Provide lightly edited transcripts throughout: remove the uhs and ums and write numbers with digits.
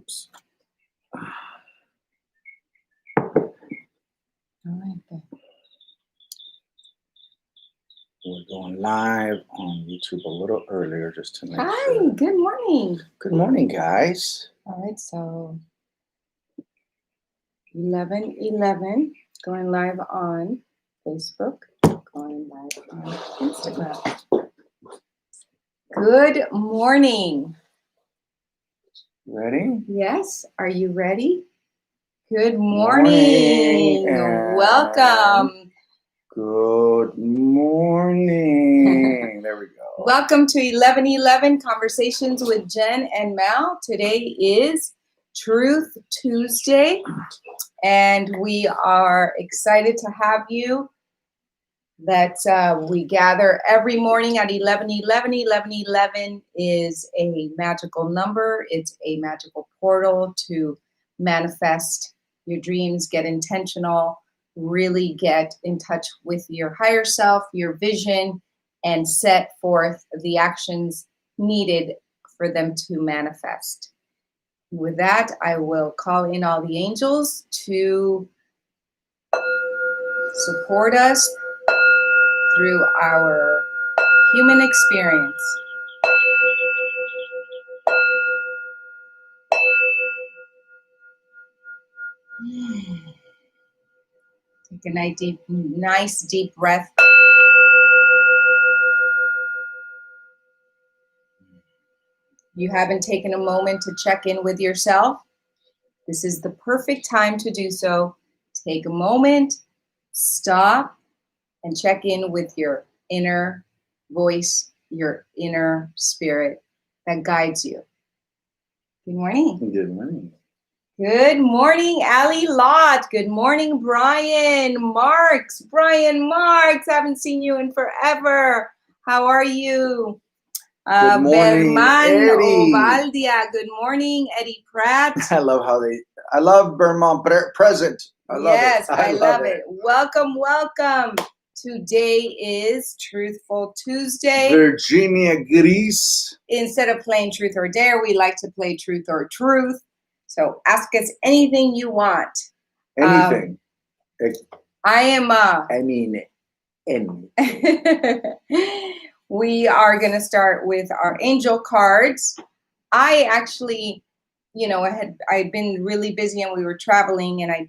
Oops. All right, then. We're going live on YouTube a little earlier just to make Hi, sure. good morning. Good morning, guys. All right, so 11:11, going live on Facebook, going live on Instagram. Good morning. Ready? Yes, are you ready? Good morning. And Welcome. Good morning. There we go. Welcome to 11:11 Conversations with Jen and Mal. Today is Truth Tuesday, and we are excited to have you. That we gather every morning at 11:11. 11:11 is a magical number. It's a magical portal to manifest your dreams, get intentional, really get in touch with your higher self, your vision, and set forth the actions needed for them to manifest. With that, I will call in all the angels to support us through our human experience. Take a nice deep breath. You haven't taken a moment to check in with yourself? This is the perfect time to do so. Take a moment, stop, and check in with your inner voice, your inner spirit that guides you. Good morning. Good morning. Good morning, Ali Lott. Good morning, Brian Marks. Brian Marks, haven't seen you in forever. How are you? Good morning, Berman Eddie. Ovaldia. Good morning, Eddie Pratt. I love I love Vermont present. I love Yes, it. I love it. Welcome, welcome. Today is Truthful Tuesday. Virginia Grease. Instead of playing Truth or Dare, we like to play Truth or Truth. So ask us anything you want. Anything. Anything. We are going to start with our angel cards. I actually, I'd been really busy and we were traveling, and I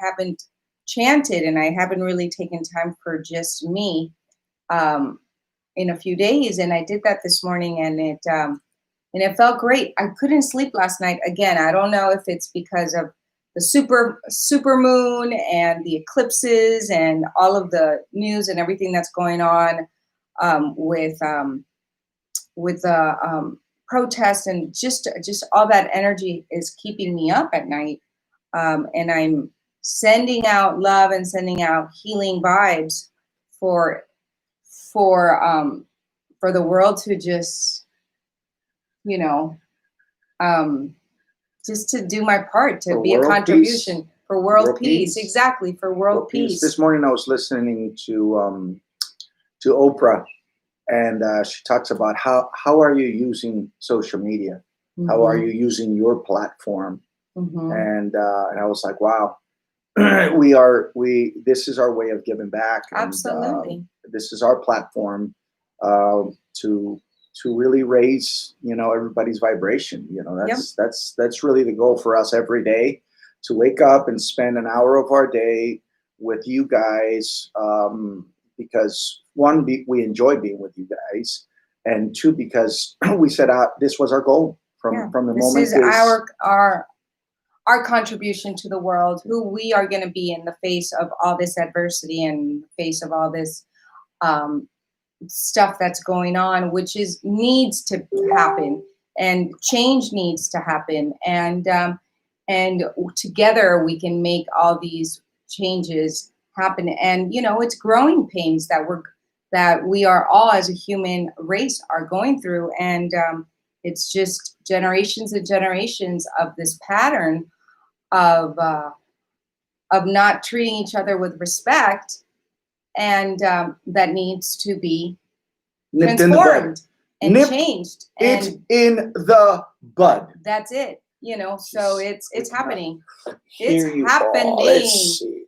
haven't chanted, and I haven't really taken time for just me in a few days. And I did that this morning, and it felt great. I couldn't sleep last night. Again, I don't know if it's because of the super moon and the eclipses and all of the news and everything that's going on with the protests, and just all that energy is keeping me up at night. And I'm sending out love and sending out healing vibes for the world to just, just to do my part, to be a contribution for world peace. Exactly, for world peace. This morning I was listening to Oprah, and she talks about how are you using social media? Mm-hmm. How are you using your platform? Mm-hmm. And I was like, wow, this is our way of giving back. Absolutely. And, this is our platform to really raise, everybody's vibration. That's really the goal for us every day, to wake up and spend an hour of our day with you guys, because one, we enjoy being with you guys, and two, because we set out, this was our goal from the moment. This is our contribution to the world, who we are going to be in the face of all this adversity and the face of all this stuff that's going on, which needs to happen, and change needs to happen, and together we can make all these changes happen. And it's growing pains that we are all, as a human race, are going through, and it's just generations and generations of this pattern of not treating each other with respect, and that needs to be transformed and changed. It's in the bud. That's it. you know, so it's happening. Hear It's you all. happening. Let's see.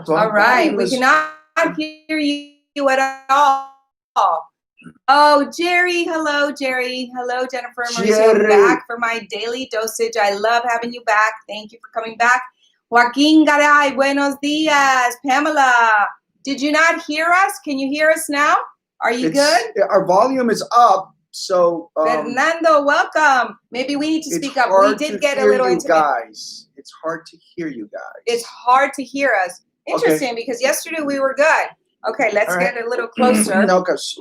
All right, we cannot hear you at all. Oh, Jerry, hello, Jerry. Hello, Jennifer Mauricio, Jerry. back for my daily dosage. I love having you back. Thank you for coming back. Joaquin Garay, buenos dias. Pamela, did you not hear us? Can you hear us now? Are you good? Our volume is up, so Fernando, welcome. Maybe we need to speak up. We did get a little intimate. Guys, it's hard to hear you guys. It's hard to hear us. Interesting, because yesterday we were good. Okay, let's get a little closer. No, because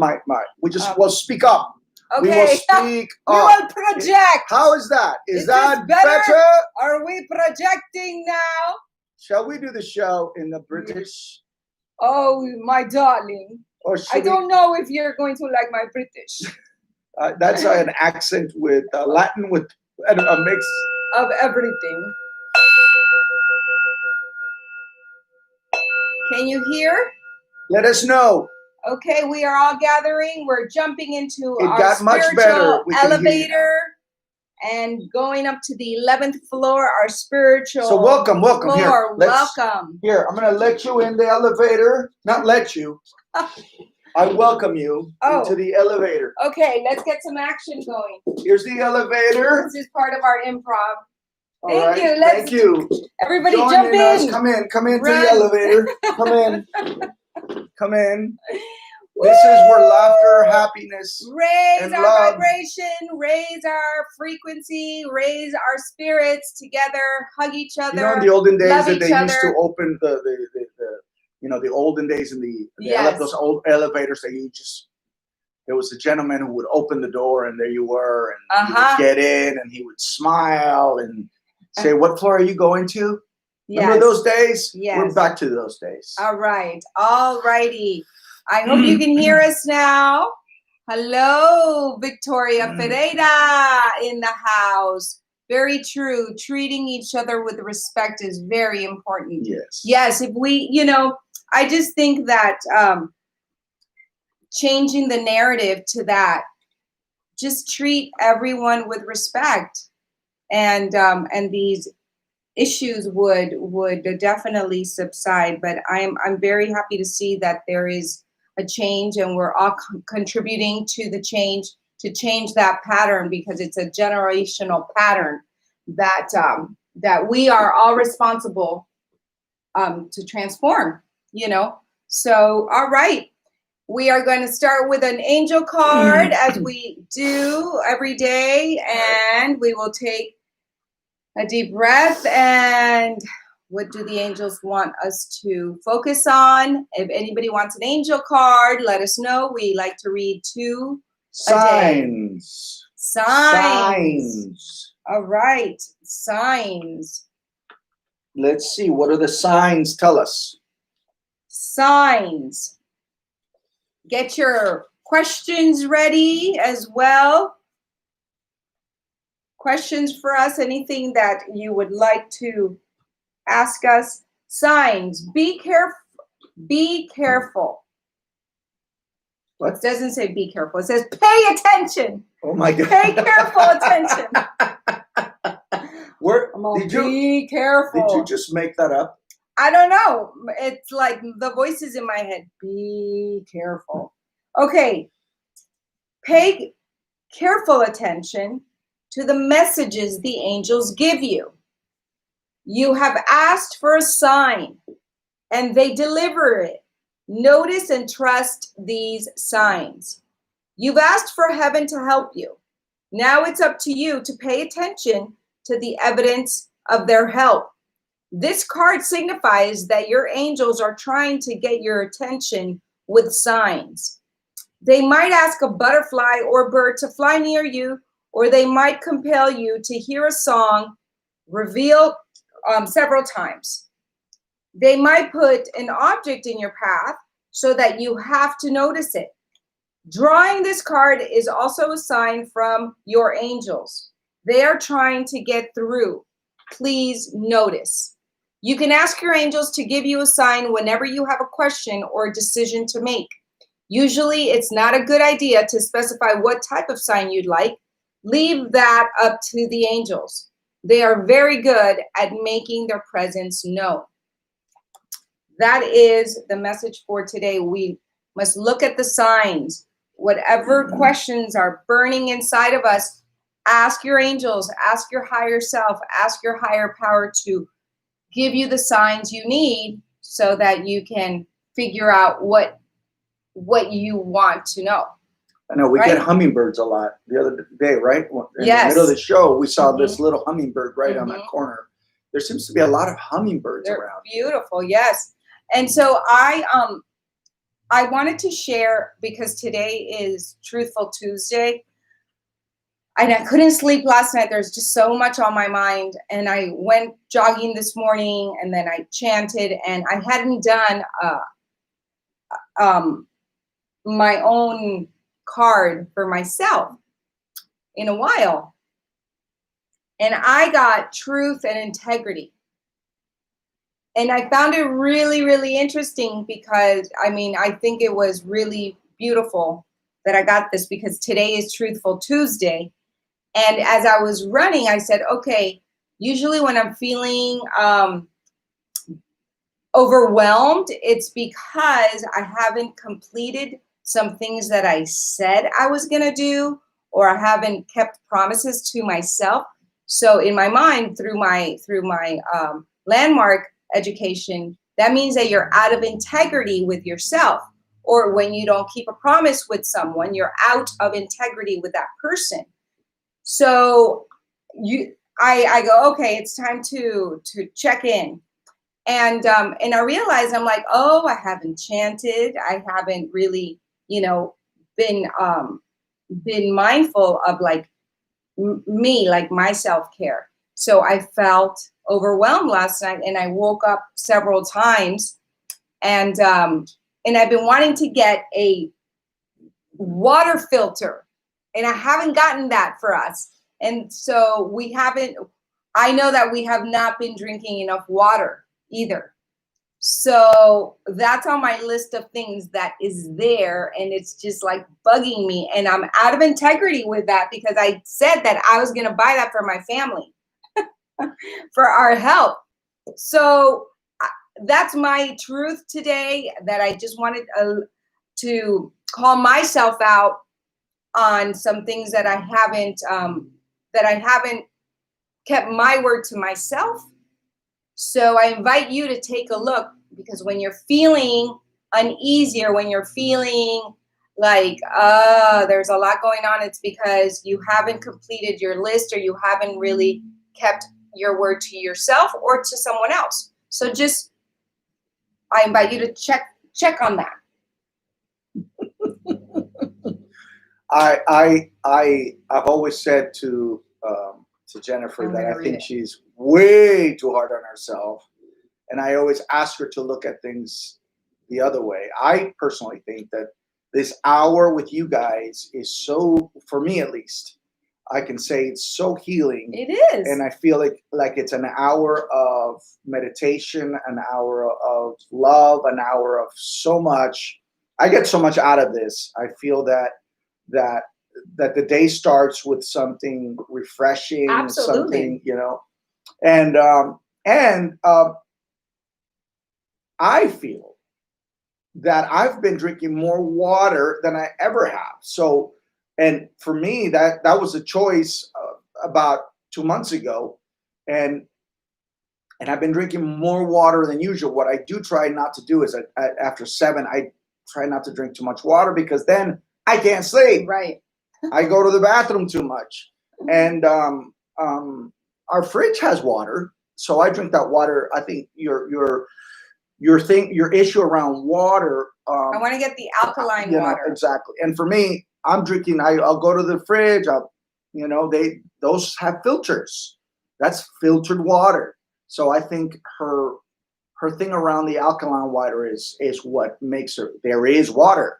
we'll speak up. Okay. We will speak we up. will project. How is that? Is that better? better? Are we projecting now? Shall we do the show in the British? Oh, my darling. Or I don't know if you're going to like my British. That's an accent with Latin with a mix of everything. Can you hear? Let us know. Okay, we are all gathering. We're jumping into our spiritual elevator and going up to the 11th floor, our spiritual So welcome floor. Here. Welcome. Here, I'm going to let you in the elevator. Not let you. I welcome you into the elevator. Okay, let's get some action going. Here's the elevator. This is part of our improv. Thank you. Everybody jump in. Come into the elevator. Come in. This is where laughter, happiness, raise our love. vibration, raise our frequency, raise our spirits together, hug each other. You know, in the olden days that they used to open the olden days in those old elevators that there was a gentleman who would open the door and there you were and you would get in and he would smile and say, what floor are you going to? Remember those days? Yes. We're back to those days. All right. All righty. I hope you can hear us now. Hello, Victoria Ferreira in the house. Very true. Treating each other with respect is very important. Yes. Yes. If we, I just think that changing the narrative to that, just treat everyone with respect, and these issues would definitely subside. But I'm very happy to see that there is a change, and we're all contributing to the change, to change that pattern, because it's a generational pattern that that we are all responsible to transform. So all right, we are going to start with an angel card as we do every day, and we will take a deep breath. And what do the angels want us to focus on? If anybody wants an angel card, let us know. We like to read 2 signs. Signs. All right, signs. Let's see, what do the signs tell us? Signs. Get your questions ready as well. Questions for us, anything that you would like to ask us. Signs. Be careful. Be careful. What? It doesn't say be careful. It says pay attention. Oh my God. Pay careful attention. Be careful. Did you just make that up? I don't know. It's like the voices in my head. Be careful. Okay. Pay careful attention to the messages the angels give you. You have asked for a sign, and they deliver it. Notice and trust these signs. You've asked for heaven to help you. Now it's up to you to pay attention to the evidence of their help. This card signifies that your angels are trying to get your attention with signs. They might ask a butterfly or bird to fly near you, or they might compel you to hear a song revealed several times. They might put an object in your path so that you have to notice it. Drawing this card is also a sign from your angels. They are trying to get through. Please notice. You can ask your angels to give you a sign whenever you have a question or a decision to make. Usually, it's not a good idea to specify what type of sign you'd like. leave that up to the angels. They are very good at making their presence known. That is the message for today. We must look at the signs. Whatever questions are burning inside of us, ask your angels, ask your higher self, ask your higher power to give you the signs you need so that you can figure out what you want to know. I know we get hummingbirds a lot the other day, right? In Yes. the middle of the show, we saw this little hummingbird right on that corner. There seems to be a lot of hummingbirds around. Beautiful, yes. And so I wanted to share, because today is Truthful Tuesday, and I couldn't sleep last night. There's just so much on my mind. And I went jogging this morning, and then I chanted, and I hadn't done my own card for myself in a while. And I got truth and integrity. And I found it really, really interesting because, I mean, I think it was really beautiful that I got this, because today is Truthful Tuesday. And as I was running, I said, okay, usually when I'm feeling overwhelmed, it's because I haven't completed some things that I said I was going to do, or I haven't kept promises to myself. So in my mind, through my landmark education, that means that you're out of integrity with yourself. Or when you don't keep a promise with someone, you're out of integrity with that person. So I go, okay, it's time to check in. And I realized, I'm like, oh, I haven't chanted. I haven't really, been mindful of like me, like my self-care. So I felt overwhelmed last night, and I woke up several times, and I've been wanting to get a water filter, and I haven't gotten that for us. And so I know that we have not been drinking enough water either. So that's on my list of things that is there, and it's just like bugging me, and I'm out of integrity with that, because I said that I was going to buy that for my family for our health. So that's my truth today, that I just wanted to call myself out on some things that I haven't kept my word to myself. So I invite you to take a look, because when you're feeling uneasy, or when you're feeling like there's a lot going on, it's because you haven't completed your list, or you haven't really kept your word to yourself or to someone else. So I invite you to check on that. I've always said to Jennifer that I think she's way too hard on herself, and I always ask her to look at things the other way. I personally think that this hour with you guys is so, for me at least, I can say it's so healing. It is. And I feel like it's an hour of meditation, an hour of love, an hour of so much. I get so much out of this. I feel that the day starts with something refreshing. Absolutely. Something, and I feel that I've been drinking more water than I ever have. So, and for me, that was a choice about 2 months ago, and I've been drinking more water than usual. What I do try not to do is after 7, I try not to drink too much water, because then I can't sleep. Right. I go to the bathroom too much, and our fridge has water, so I drink that water. I think your issue around water. I want to get the alkaline water. Exactly, and for me, I'm drinking. I'll go to the fridge. Those have filters. That's filtered water. So I think her thing around the alkaline water is what makes her. There is water.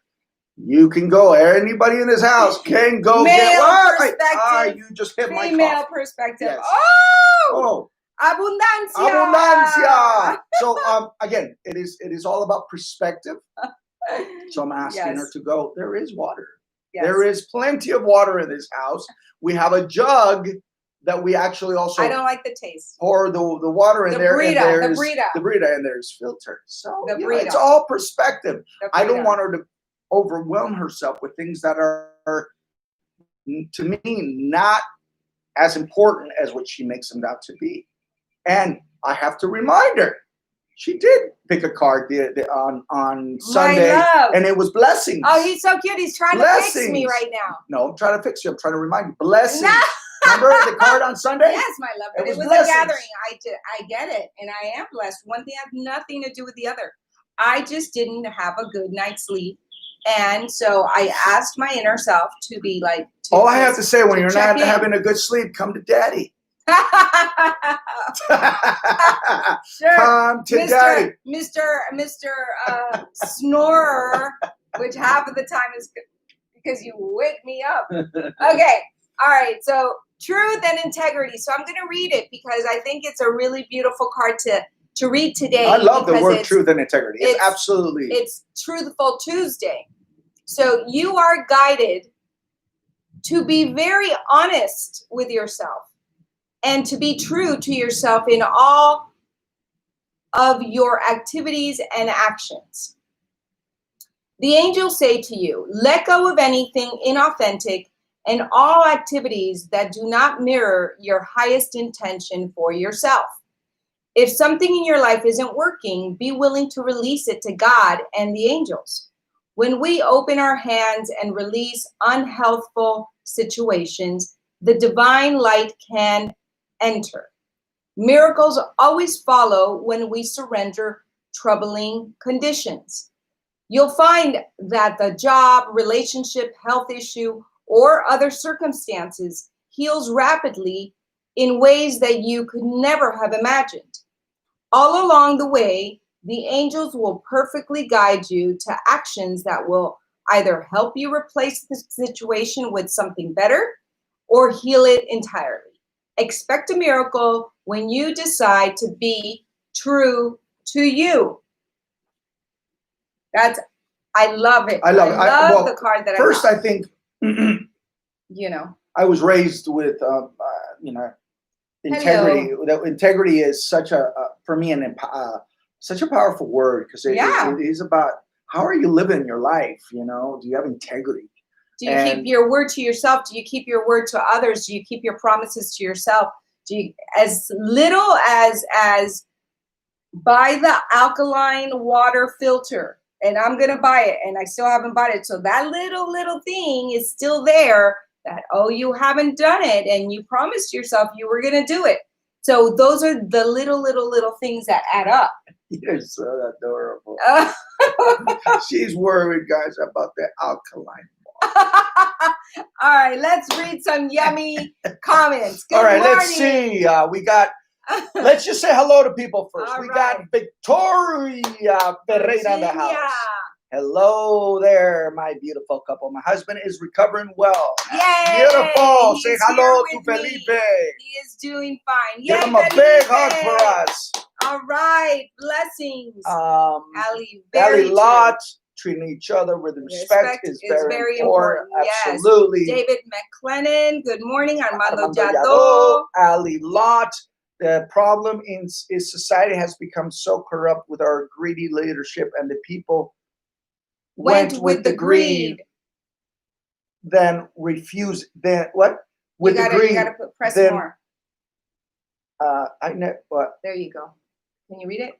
You can go. Anybody in this house can go get water. You just hit my female perspective. Yes. Oh, abundancia. Abundancia. So again, it is all about perspective. So I'm asking her to go. There is water. Yes. There is plenty of water in this house. We have a jug that we actually also I don't like the taste. pour the water in there. Brita, and the Brita, and there's filtered. So The you know, Brita. it's all perspective. The I don't Brita. want her to overwhelm herself with things that are, to me, not as important as what she makes them out to be. And I have to remind her. She did pick a card on Sunday, and it was blessings. Oh, he's so cute. He's trying to fix me right now. No, I'm trying to fix you. I'm trying to remind you. Blessings. No. Remember the card on Sunday? Yes, my love. But it was blessings. a gathering. I get it, and I am blessed. One thing has nothing to do with the other. I just didn't have a good night's sleep, and so I asked my inner self to be like. All I have to say, when you're not having a good sleep, come to Daddy. Sure. Come to Daddy. Mr. Snorer, which half of the time is because you wake me up. Okay. All right. So truth and integrity. So I'm going to read it because I think it's a really beautiful card to read today. I love the word truth and integrity. It's absolutely. It's Truthful Tuesday. So you are guided to be very honest with yourself and to be true to yourself in all of your activities and actions. The angels say to you, let go of anything inauthentic and all activities that do not mirror your highest intention for yourself. If something in your life isn't working, be willing to release it to God and the angels. When we open our hands and release unhealthful situations, the divine light can enter. Miracles always follow when we surrender troubling conditions. You'll find that the job, relationship, health issue, or other circumstances heals rapidly in ways that you could never have imagined. All along the way, the angels will perfectly guide you to actions that will either help you replace the situation with something better or heal it entirely. Expect a miracle when you decide to be true to you. I love it. I love the card that first, I got. I think, you know, I was raised with, integrity. Integrity is such for me, such a powerful word because it is about how are you living your life? You know, do you have integrity? Do you keep your word to yourself? Do you keep your word to others? Do you keep your promises to yourself? Do you, as little as buy the alkaline water filter, and I'm gonna buy it, and I still haven't bought it. So that little thing is still there. That you haven't done it, and you promised yourself you were gonna do it. So those are the little things that add up. You're so adorable. She's worried, guys, about the alkaline. All right, let's read some yummy comments. Good All right, morning. let's see. We got. Let's just say hello to people first. We got Victoria Ferreira in the house. Hello there, my beautiful couple. My husband is recovering well. Yay! Beautiful. Say hello to me. Felipe. He is doing fine. Give Yay, him a Felipe. big hug for us. All right, blessings. Ali Lot, treating each other with respect is very important. Absolutely. Yes. David McLennan, good morning. Armando Jado. Ali Lot. The problem is society has become so corrupt with our greedy leadership, and the people went with the greed. Then refuse. Then what? With the greed. You gotta press more. What? There you go. Can you read it?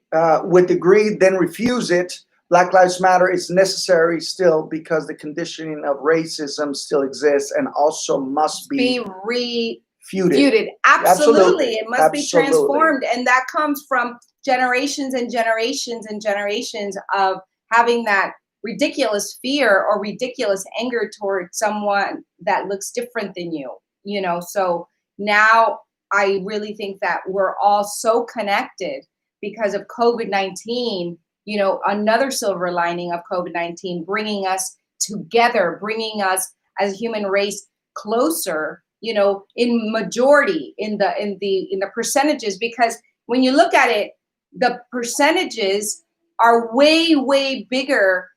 With the greed, then refuse it. Black Lives Matter is necessary still because the conditioning of racism still exists and also must be refuted. Absolutely. It must be transformed. And that comes from generations and generations and generations of having that ridiculous fear or ridiculous anger towards someone that looks different than you, you know. So now I really think that we're all so connected because of COVID-19, you know, another silver lining of COVID-19, bringing us together, bringing us as a human race closer, you know, in majority, in the percentages, because when you look at it, the percentages are way, way bigger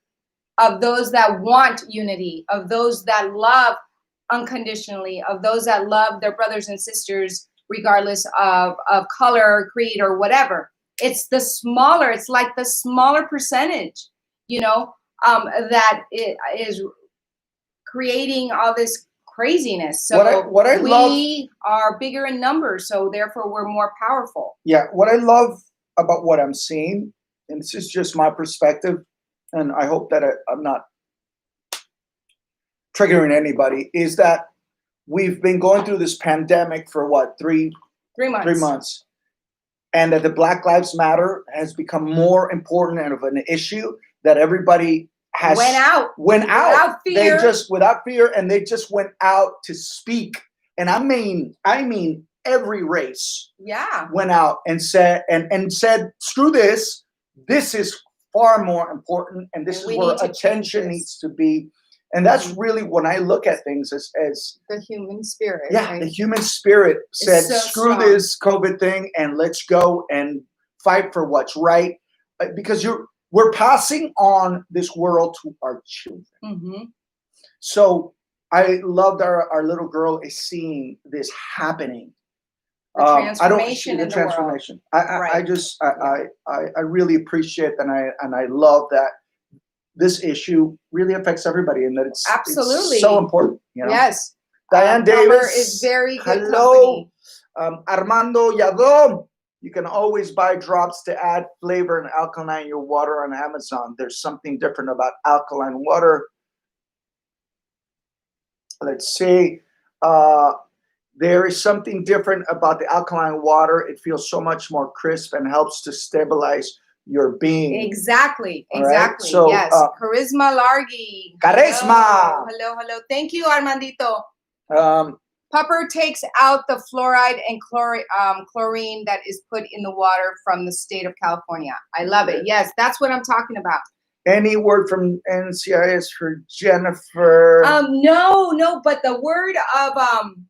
of those that want unity, of those that love unconditionally, of those that love their brothers and sisters regardless of color, creed, or whatever. It's like the smaller percentage, that it is creating all this craziness. So what I we are bigger in numbers, so therefore we're more powerful. Yeah, what I love about what I'm seeing, and this is just my perspective, and I hope that I'm not triggering anybody, is that we've been going through this pandemic for what, 3 months. 3 months, and that the Black Lives Matter has become more important and of an issue that everybody has went out without fear. They just without fear, and they just went out to speak. And I mean every race went out and said and said, screw this. This is far more important, and this is where attention needs to be. And that's really when I look at things as the human spirit. Yeah, right? The human spirit said, so screw strong. this COVID thing, and let's go and fight for what's right. Because we're passing on this world to our children. Mm-hmm. So I loved our little girl is seeing this happening. The transformation in the transformation. I really appreciate and I love that this issue really affects everybody, and that it's absolutely it's so important. Yes. Diane Davis is very good. Hello. Armando Yadom. You can always buy drops to add flavor and alkaline in your water on Amazon. There's something different about alkaline water. Let's see. There is something different about the alkaline water. It feels so much more crisp and helps to stabilize your being. Exactly. Right? So, yes. Charisma Largi. Charisma. Hello. Thank you, Armandito. Pupper takes out the fluoride and chlorine that is put in the water from the state of California. I love it. Yes, that's what I'm talking about. Any word from NCIS for Jennifer? No, but the word of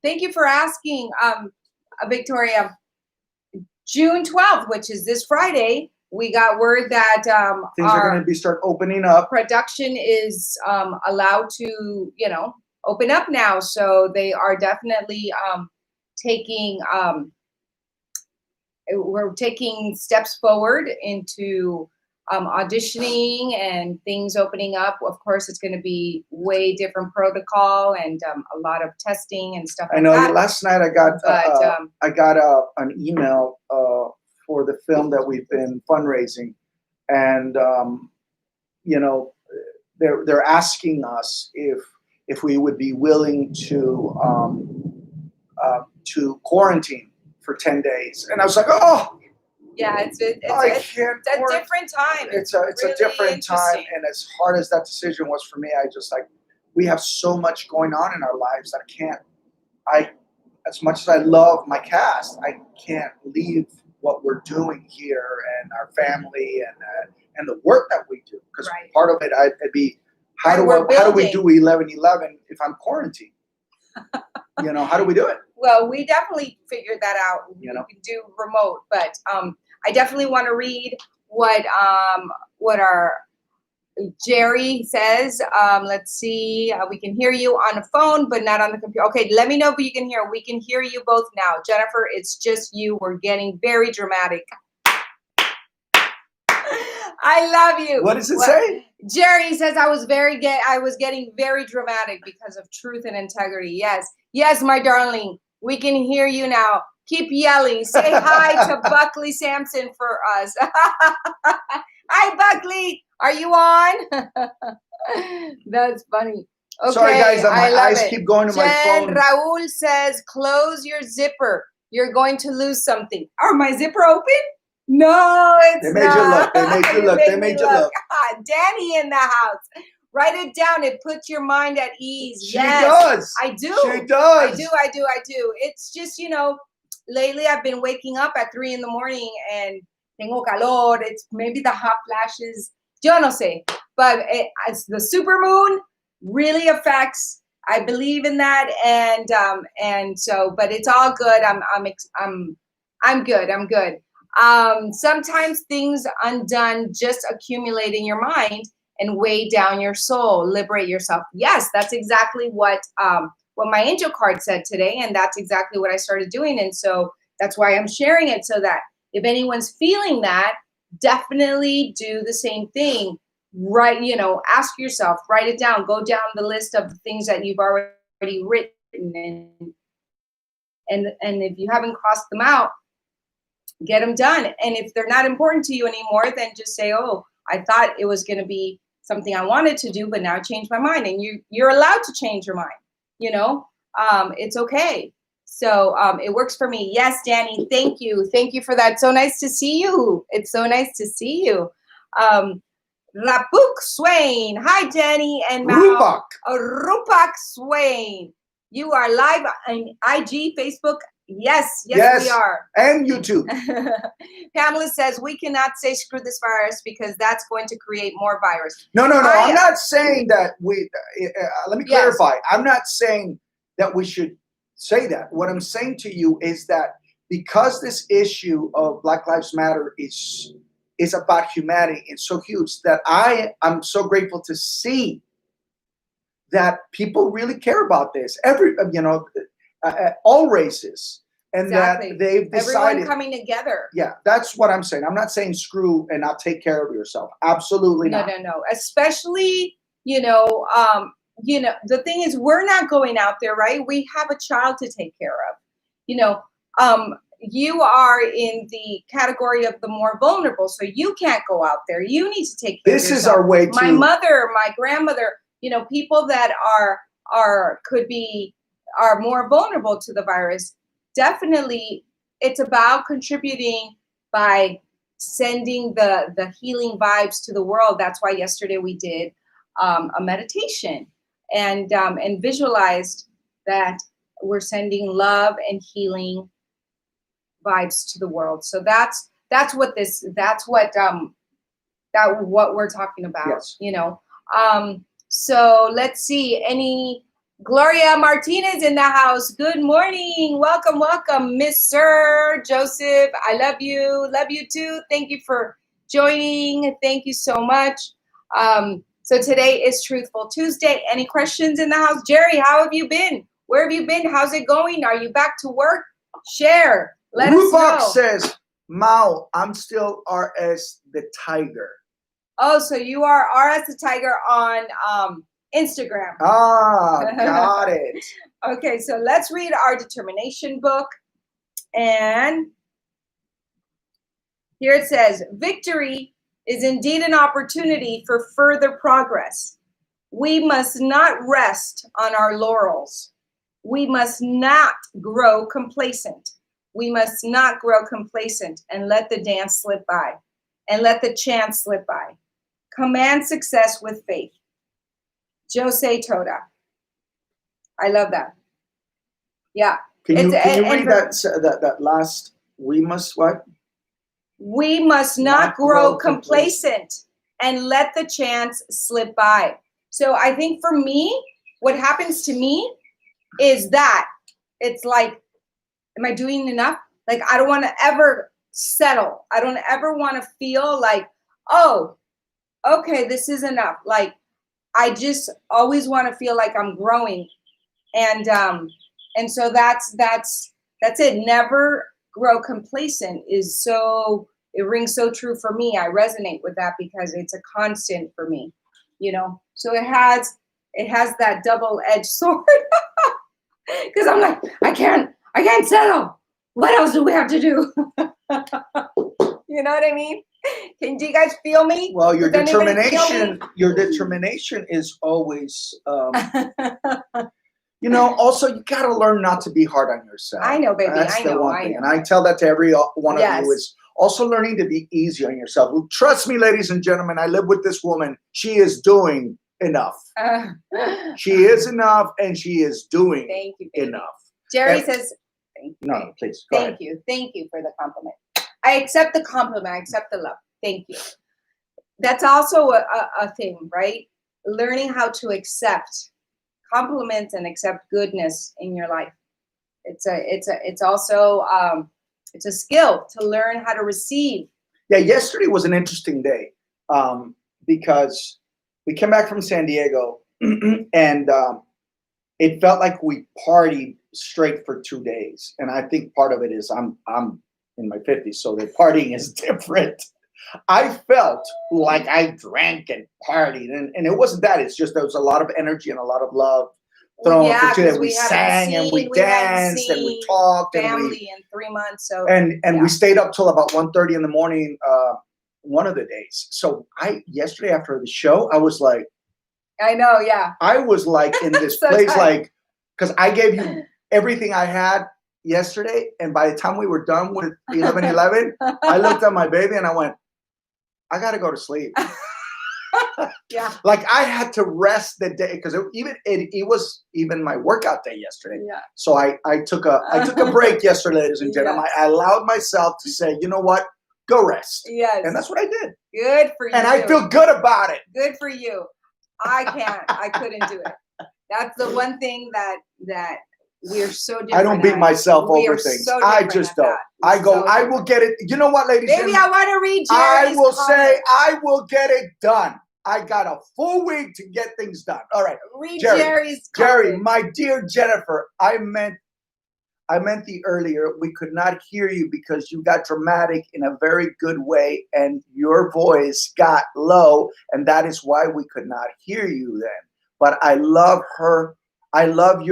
thank you for asking, Victoria. June 12th, which is this Friday, we got word that things are going to start opening up. Production is allowed to, open up now. So they are definitely we're taking steps forward into auditioning and things opening up. Of course, it's going to be way different protocol and a lot of testing and stuff like that. I know last night I got an email for the film that we've been fundraising, and they're asking us if we would be willing to quarantine for 10 days. And I was like, oh, yeah, it's a different time. It's a different time. And as hard as that decision was for me, we have so much going on in our lives that as much as I love my cast, I can't leave what we're doing here and our family and the work that we do. Because part of it, I'd be, how do we do 11/11 if I'm quarantined? How do we do it? Well, we definitely figured that out. We can do remote, but I definitely want to read what our Jerry says. Let's see. We can hear you on the phone, but not on the computer. Okay, let me know if you can hear. We can hear you both now. Jennifer, it's just you. We're getting very dramatic. I love you. What does it say? Jerry says I was getting very dramatic because of truth and integrity. Yes, my darling. We can hear you now. Keep yelling. Say hi to Buckley Sampson for us. Hi, Buckley. Are you on? That's funny. Okay, sorry, guys. My eyes keep going to my phone. Raul says, close your zipper. You're going to lose something. Are my zipper open? No, it's not. They made you look. Danny in the house. Write it down. It puts your mind at ease. She does. I do. She does. I do. It's just, lately I've been waking up at 3 a.m. and tengo calor. It's maybe the hot flashes. Yo no sé. But it's the supermoon really affects. I believe in that. And so, but it's all good. I'm good. Sometimes things undone just accumulate in your mind, and weigh down your soul, liberate yourself. Yes, that's exactly what my angel card said today, and that's exactly what I started doing. And so that's why I'm sharing it, so that if anyone's feeling that, definitely do the same thing. Write, ask yourself, write it down, go down the list of the things that you've already written, and if you haven't crossed them out, get them done. And if they're not important to you anymore, then just say, oh, I thought it was going to be something I wanted to do, but now I changed my mind. And you're allowed to change your mind. It's okay. So it works for me. Yes, Danny, thank you. Thank you for that. So nice to see you. It's so nice to see you. Rapuk Swain. Hi, Danny and Mal. Rupak Swain. You are live on IG, Facebook. Yes, we are. And YouTube. Pamela says, we cannot say screw this virus because that's going to create more virus. No. I'm not saying that let me clarify. I'm not saying that we should say that. What I'm saying to you is that because this issue of Black Lives Matter is about humanity, it's so huge that I'm so grateful to see that people really care about this. All races, and exactly. That they've decided. Everyone coming together. Yeah, that's what I'm saying. I'm not saying screw and not take care of yourself. Absolutely not. No. Especially, the thing is, we're not going out there, right? We have a child to take care of. You are in the category of the more vulnerable, so you can't go out there. You need to take care of yourself. This is our way to. My mother, my grandmother, people that are more vulnerable to the virus. Definitely, it's about contributing by sending the healing vibes to the world. That's why yesterday we did a meditation and visualized that we're sending love and healing vibes to the world. So that's what we're talking about. Yes. So let's see. Gloria Martinez in the house. Good morning. Welcome, Mr. Joseph. I love you. Love you too. Thank you for joining. Thank you so much. So today is Truthful Tuesday. Any questions in the house? Jerry, how have you been? Where have you been? How's it going? Are you back to work? Share. Let us know. Says, Mao, I'm still RS the Tiger. Oh, so you are RS the Tiger on Instagram. Got it. Okay, so let's read our determination book. And here it says, victory is indeed an opportunity for further progress. We must not rest on our laurels. We must not grow complacent. We must not grow complacent and let the dance slip by and let the chance slip by. Command success with faith. Jose Toda. I love that. Yeah. Can you read that last? We must what? We must not grow complacent and let the chance slip by. So I think for me, what happens to me is that it's like, am I doing enough? Like, I don't want to ever settle. I don't ever want to feel like, oh, okay, this is enough. Like, I just always want to feel like I'm growing. And so that's it. Never grow complacent it rings so true for me. I resonate with that because it's a constant for me, So it has that double-edged sword. Because I'm like, I can't settle. What else do we have to do? You know what I mean? Do you guys feel me? Well, your determination is always, also you got to learn not to be hard on yourself. I know, baby. That's I know. And I tell that to every one of you is also learning to be easy on yourself. Trust me, ladies and gentlemen, I live with this woman. She is doing enough. She is enough, and she is doing enough. Jerry says, thank you. No, please. Thank you. Thank you for the compliment. I accept the compliment. I accept the love. Thank you. That's also a thing, right? Learning how to accept compliments and accept goodness in your life. It's also it's a skill to learn how to receive. Yeah, yesterday was an interesting day because we came back from San Diego, and it felt like we partied straight for 2 days. And I think part of it is I'm in my 50s, so the partying is different. I felt like I drank and partied, and it wasn't that. It's just there was a lot of energy and a lot of love thrown Yeah, into 'cause it. We haven't sang and we haven't danced and we seen talked and family in 3 months. So and yeah. we stayed up till about 1:30 in the morning. One of the days. So yesterday after the show, I was like, I know, yeah. I was like in this So place, tired. like, because I gave you everything I had yesterday, and by the time we were done with 11:11, I looked at my baby and I went, I gotta go to sleep. Yeah. Like I had to rest the day because it was even my workout day yesterday. Yeah. So I took a break yesterday, ladies and gentlemen. Yes. I allowed myself to say, you know what, go rest. Yes. And that's what I did. Good for you. And I feel good about it. Good for you. I can't. I couldn't do it. That's the one thing that we're so different. I don't beat myself over things. So I just don't. I go, I will get it. You know what, ladies and Baby, gentlemen? I want to read I Jerry's will comment. say I will get it done. I got a full week to get things done. All right. Read Jerry's comment. Jerry, my dear Jennifer, I meant the earlier. We could not hear you because you got dramatic in a very good way and your voice got low, and that is why we could not hear you then. But I love her. I love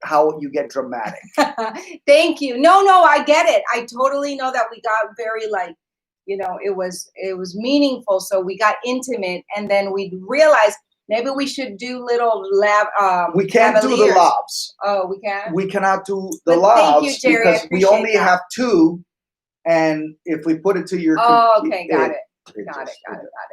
how you get dramatic. Thank you. No, I get it. I totally know that we got very it was meaningful. So we got intimate, and then we realized maybe we should do little we can't do the lobs. Oh, we can't? We cannot do the lobs because we only have 2. And if we put it to your okay, got it. Got it.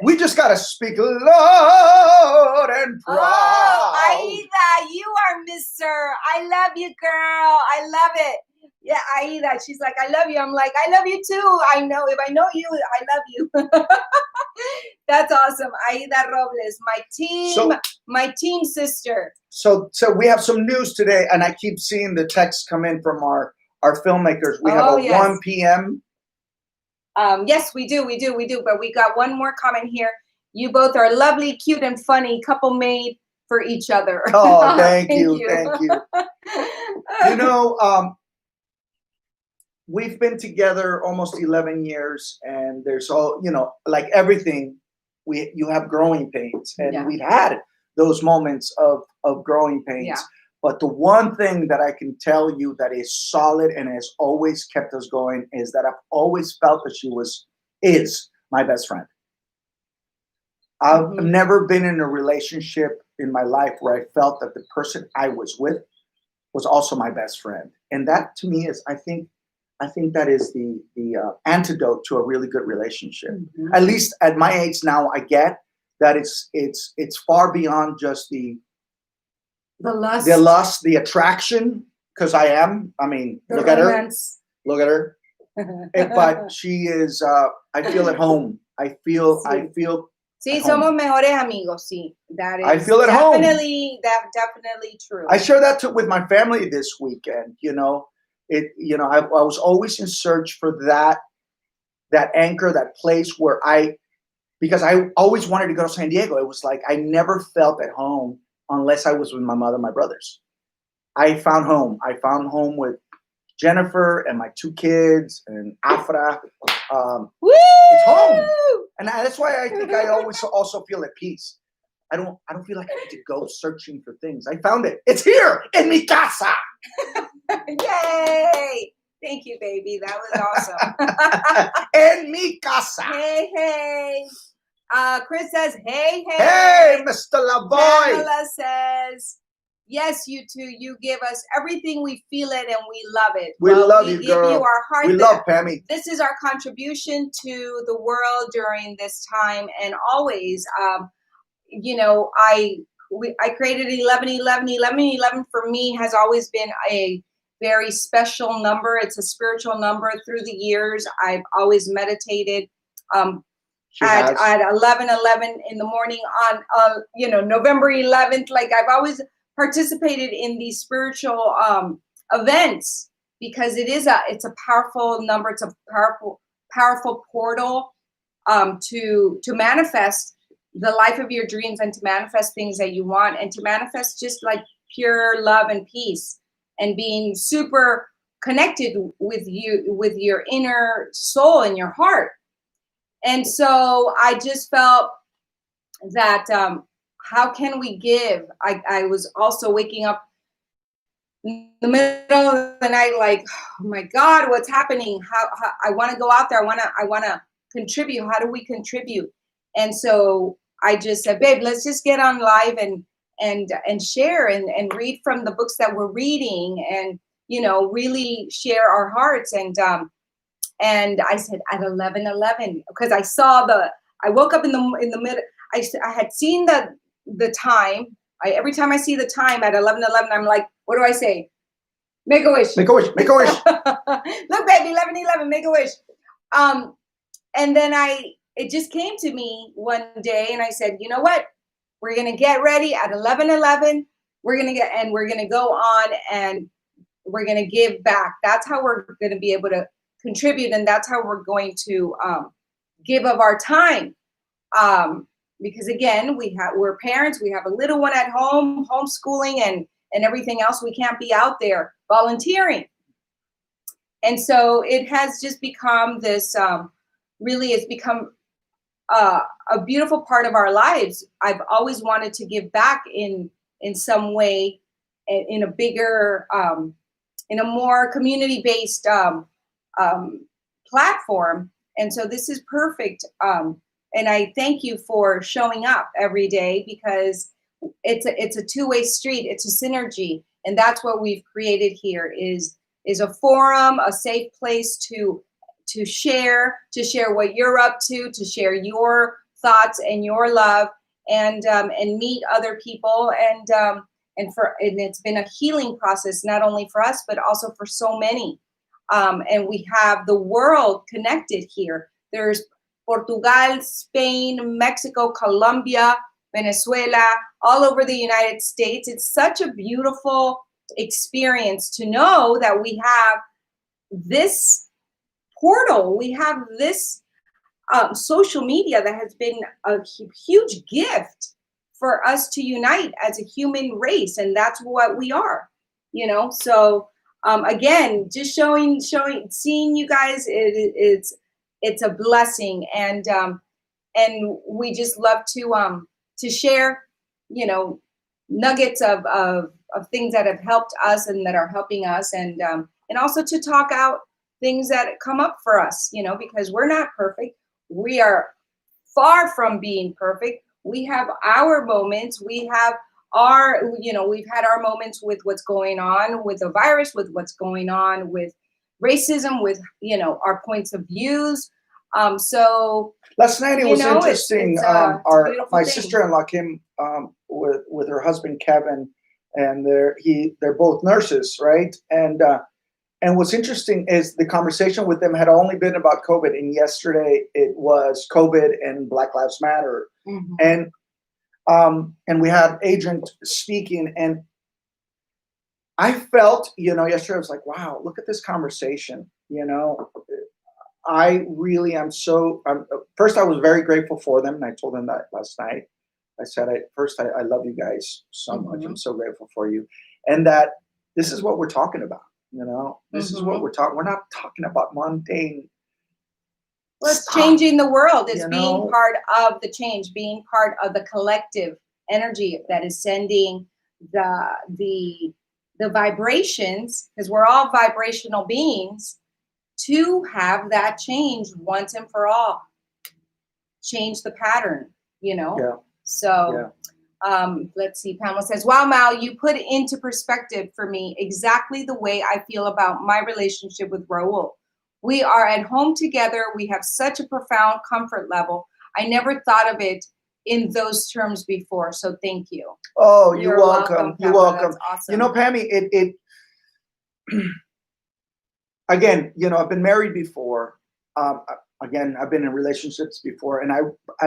We just gotta speak loud and proud. Oh, Aida, you are Mr. I love you, girl. I love it. Yeah, Aida. She's like, I love you. I'm like, I love you too. I know. If I know you, I love you. That's awesome. Aida Robles, my team sister. So we have some news today, and I keep seeing the texts come in from our filmmakers. We have a 1 p.m. Yes, we do. But we got one more comment here. You both are lovely, cute, and funny couple made for each other. Oh, thank you. You know, we've been together almost 11 years, and there's like everything, you have growing pains, and we've had those moments of growing pains. Yeah. But the one thing that I can tell you that is solid and has always kept us going is that I've always felt that she is my best friend. I've never been in a relationship in my life where I felt that the person I was with was also my best friend. And that to me is, I think that is the antidote to a really good relationship. At least at my age now, I get that it's far beyond just the lust, the attraction, because I mean, look at her. But she is, I feel at home. I feel. Sí, somos mejores amigos. Sí, that is. I feel at home. Definitely true. I share that with my family this weekend. I was always in search for that anchor, that place where because I always wanted to go to San Diego. It was like I never felt at home unless I was with my mother and my brothers. I found home. I found home with Jennifer and my 2 kids and Afra. It's home. And that's why I think I always also feel at peace. I don't feel like I need to go searching for things. I found it. It's here in mi casa. Yay! Thank you, baby. That was awesome. En mi casa. Hey. Chris says, hey. Hey, Mr. Lavoy. Pamela says, yes, you two. You give us everything. We feel it and we love it. We love you, girl. We give you our heart. We love Pammy. This is our contribution to the world during this time and always. I created 11 for me has always been a very special number. It's a spiritual number. Through the years, I've always meditated at 11:11 in the morning on November 11th. Like I've always participated in these spiritual events because it's a powerful number. It's a powerful portal to manifest the life of your dreams and to manifest things that you want and to manifest just like pure love and peace and being super connected with you, with your inner soul and your heart. And so I just felt that how can we give? I was also waking up in the middle of the night like, oh my God, what's happening? How I want to go out there. I want to contribute. How do we contribute? And so I just said, babe, let's just get on live and share and read from the books that we're reading and, you know, really share our hearts. And I said at 11:11 because I woke up in the middle. I had seen the time. Every time I see the time at 11:11, I'm like, what do I say? Make a wish. Make a wish. Make a wish. Look, baby, 11:11, make a wish. And then it just came to me one day, and I said, you know what? We're gonna get ready at 11:11. We're gonna go on and we're gonna give back. That's how we're gonna be able to contribute, and that's how we're going to give of our time. Because again, we're parents, we have a little one at home, homeschooling and everything else. We can't be out there volunteering. And so it has just become this, really it's become a beautiful part of our lives. I've always wanted to give back in some way, in a bigger, in a more community-based platform. And so this is perfect. And I thank you for showing up every day because it's a two-way street. It's a synergy. And that's what we've created here is a forum, a safe place to share what you're up to share your thoughts and your love and meet other people. And it's been a healing process, not only for us, but also for so many. And we have the world connected here. There's Portugal, Spain, Mexico, Colombia, Venezuela, all over the United States. It's such a beautiful experience to know that we have this portal, we have this social media that has been a huge gift for us to unite as a human race, and that's what we are, you know. So again, just seeing you guys, it's a blessing, and we just love to share, you know, nuggets of things that have helped us and that are helping us, and also to talk out things that come up for us, you know, because we're not perfect. We are far from being perfect. We have our moments. We have we've had our moments with what's going on with the virus, with what's going on with racism, with, you know, our points of views. So last night it was interesting. My thing. sister-in-law came with her husband Kevin, and they're both nurses, right? And what's interesting is the conversation with them had only been about COVID, and yesterday it was COVID and Black Lives Matter, and we had Adrian speaking, and I felt, you know, yesterday I was like, wow, look at this conversation. You know, I really am first I was very grateful for them, and I told them that last night. I said, I love you guys so much. I'm so grateful for you, and that this is what we're talking about. You know, this is what we're talking. We're not talking about mundane. Well, it's changing the world. It's being part of the change, being part of the collective energy that is sending the vibrations, because we're all vibrational beings, to have that change once and for all. Change the pattern, you know? Yeah. So. Yeah. Let's see, Pamela says, wow, Mal, you put into perspective for me exactly the way I feel about my relationship with Raul. We are at home together. We have such a profound comfort level. I never thought of it in those terms before. So thank you. Oh, you're welcome. You're welcome. That's awesome. You know, Pammy, it again, you know, I've been married before. Again, I've been in relationships before, and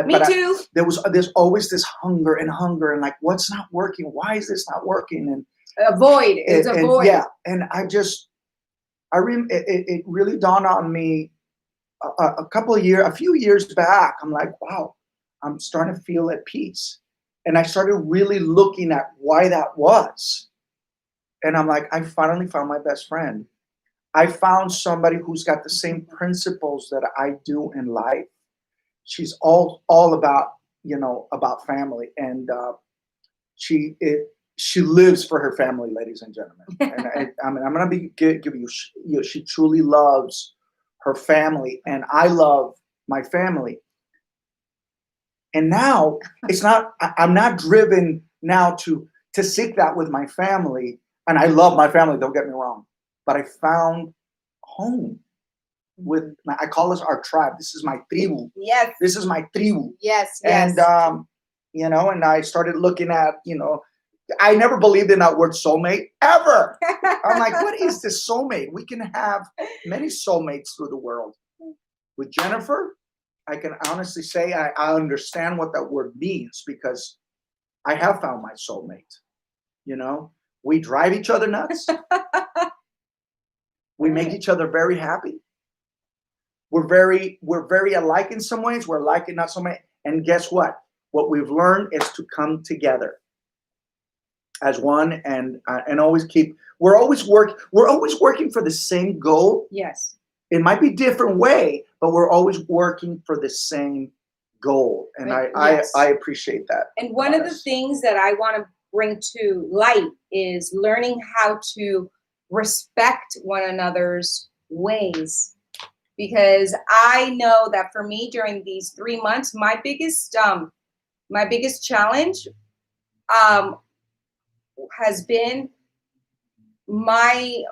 Me too. There's always this hunger and like, what's not working? Why is this not working? And a void. It's a void. Yeah, and it really dawned on me a few years back. I'm like, wow, I'm starting to feel at peace. And I started really looking at why that was. And I'm like, I finally found my best friend. I found somebody who's got the same principles that I do in life. She's all about, about family. And she lives for her family, ladies and gentlemen. And I'm going to give you, she truly loves her family, and I love my family. And now I'm not driven now to seek that with my family. And I love my family, don't get me wrong, but I found home with I call this our tribe. This is my tribu. Yes. This is my tribu. Yes. And and I started looking at, I never believed in that word soulmate ever. I'm like, what is this soulmate? We can have many soulmates through the world. With Jennifer, I can honestly say I understand what that word means, because I have found my soulmate. We drive each other nuts. We make each other very happy. We're very alike in some ways. We're alike in not so many. And guess what? What we've learned is to come together as one, and always we're always working for the same goal. Yes. It might be different way, but we're always working for the same goal. And yes. I appreciate that. And one of the things that I want to bring to light is learning how to respect one another's ways. Because I know that for me during these 3 months, my biggest challenge has been my